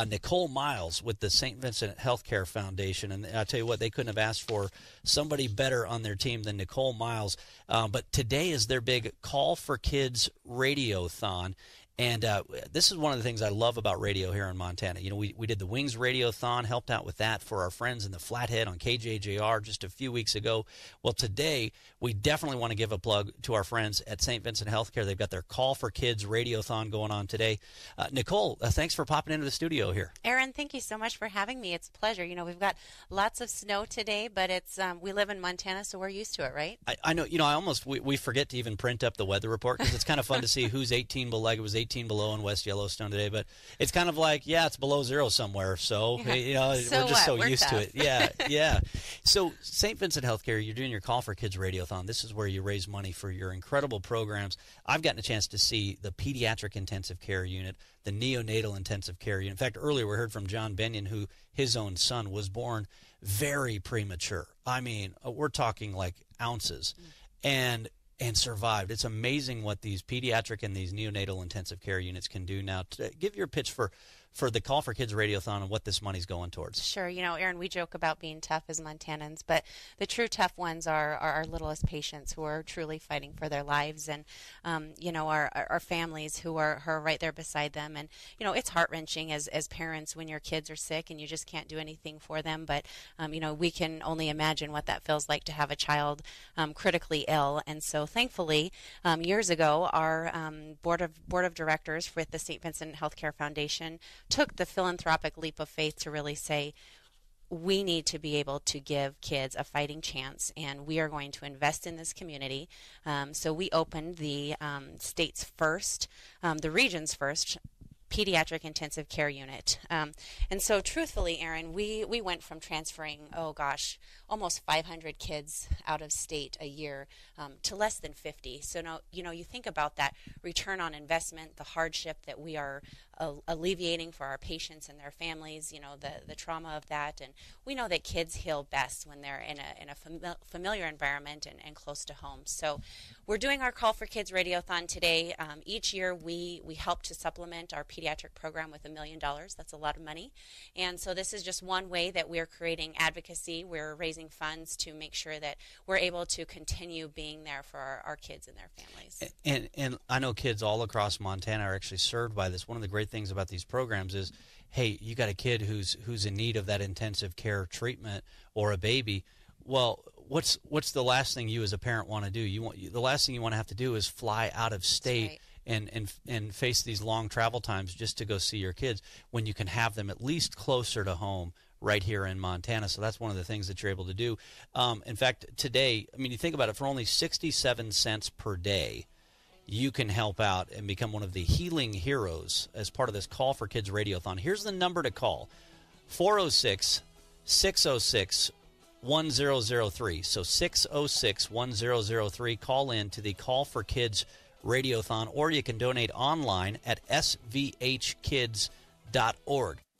Nicole Miles with the St. Vincent Healthcare Foundation. And I tell you what, they couldn't have asked for somebody better on their team than Nicole Miles. But today is their big Call for Kids Radiothon. And this is one of the things I love about radio here in Montana. You know, we did the Wings Radiothon, helped out with that for our friends in the Flathead on KJJR just a few weeks ago. Well, today we definitely want to give a plug to our friends at St. Vincent Healthcare. They've got their Call for Kids Radiothon going on today. Nicole, thanks for popping into the studio here. Aaron, thank you so much for having me. It's a pleasure. You know, we've got lots of snow today, but it's we live in Montana, so we're used to it, right? I know. You know, we forget to even print up the weather report because it's kind of fun to see who's 18 below. Like it was 18 below in West Yellowstone today, but it's kind of like, yeah, it's below zero somewhere. So, you know, so we're just so we're used tough. to it. Yeah, yeah. So St. Vincent Healthcare, you're doing your Call for Kids Radiothon. This is where you raise money for your incredible programs. I've gotten a chance to see the Pediatric Intensive Care Unit, the Neonatal Intensive Care Unit. In fact, earlier we heard from John Benyon, who his own son was born very premature. I mean, we're talking like ounces. And survived. It's amazing what these pediatric and these neonatal intensive care units can do now. Give your pitch for the Call for Kids Radiothon and what this money's going towards. Sure. You know, Aaron, we joke about being tough as Montanans, but the true tough ones are our littlest patients who are truly fighting for their lives, and, you know, our families who are right there beside them. And, you know, it's heart-wrenching as parents when your kids are sick and you just can't do anything for them. But, you know, we can only imagine what that feels like to have a child critically ill. And so thankfully, years ago, our board of directors with the St. Vincent Healthcare Foundation took the philanthropic leap of faith to really say, we need to be able to give kids a fighting chance, and we are going to invest in this community. So we opened the state's first, the region's first, Pediatric Intensive Care Unit. And so truthfully, Aaron, we went from transferring, almost 500 kids out of state a year to less than 50. So now, you know, you think about that return on investment, the hardship that we are alleviating for our patients and their families, you know, the trauma of that. And we know that kids heal best when they're in a familiar environment and close to home. So we're doing our Call for Kids Radiothon today. Each year we help to supplement our pediatric program with $1 million. That's a lot of money. And so this is just one way that we're creating advocacy. We're raising funds to make sure that we're able to continue being there for our kids and their families. And I know kids all across Montana are actually served by this. One of the great things about these programs is, hey, you got a kid who's in need of that intensive care treatment or a baby. Well, what's the last thing you as a parent want to do? The last thing you want to have to do is fly out of state and face these long travel times just to go see your kids when you can have them at least closer to home right here in Montana. So that's one of the things that you're able to do. In fact, today, I mean, you think about it, for only 67 cents per day, you can help out and become one of the healing heroes as part of this Call for Kids Radiothon. Here's the number to call, 406-606-1003. So 606-1003. Call in to the Call for Kids Radiothon, or you can donate online at svhkids.org.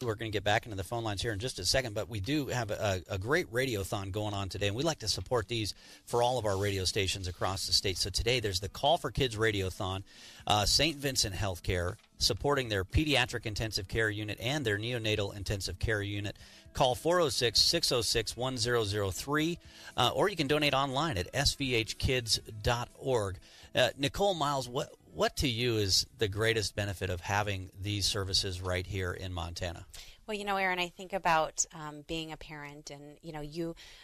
We're going to get back into the phone lines here in just a second, but we do have a great radiothon going on today, and we like to support these for all of our radio stations across the state. So today there's the Call for Kids Radiothon, St. Vincent Healthcare supporting their Pediatric Intensive Care Unit and their Neonatal Intensive Care Unit. Call 406-606-1003, or you can donate online at svhkids.org. Nicole Miles, what to you is the greatest benefit of having these services right here in Montana? Well, you know, Aaron, I think about being a parent, and, you know,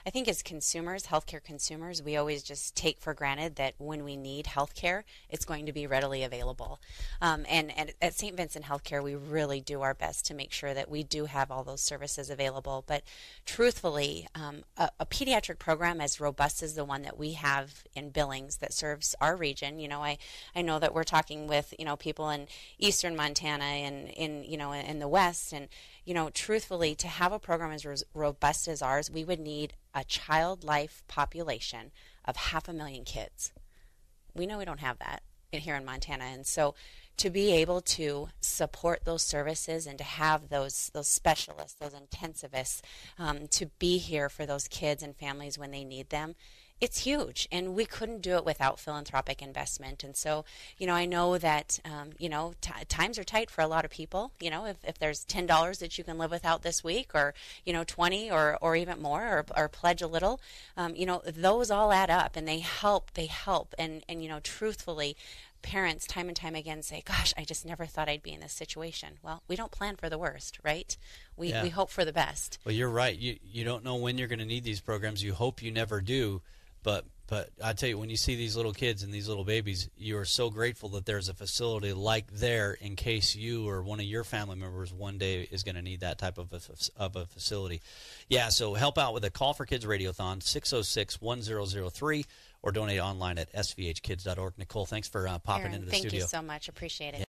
I think as consumers, healthcare consumers, we always just take for granted that when we need healthcare, it's going to be readily available. And at St. Vincent Healthcare, we really do our best to make sure that we do have all those services available. But truthfully, a pediatric program as robust as the one that we have in Billings that serves our region, you know, I know that we're talking with, you know, people in eastern Montana and in the west, and you know, truthfully, to have a program as robust as ours, we would need a child life population of 500,000 kids. We know we don't have that here in Montana, and so to be able to support those services and to have those specialists, those intensivists, to be here for those kids and families when they need them It's huge, and we couldn't do it without philanthropic investment. And so, I know that, times are tight for a lot of people. If there's $10 that you can live without this week, or, 20 or even more, or pledge a little, those all add up, and they help. And truthfully, parents time and time again say, gosh, I just never thought I'd be in this situation. Well, we don't plan for the worst, right? We hope for the best. Well, you're right. You don't know when you're going to need these programs. You hope you never do. But I tell you, when you see these little kids and these little babies, you are so grateful that there's a facility like there in case you or one of your family members one day is going to need that type of a facility. Yeah, so help out with a Call for Kids Radiothon, 606-1003, or donate online at svhkids.org. Nicole, thanks for popping into the studio. Thank you so much. Appreciate it.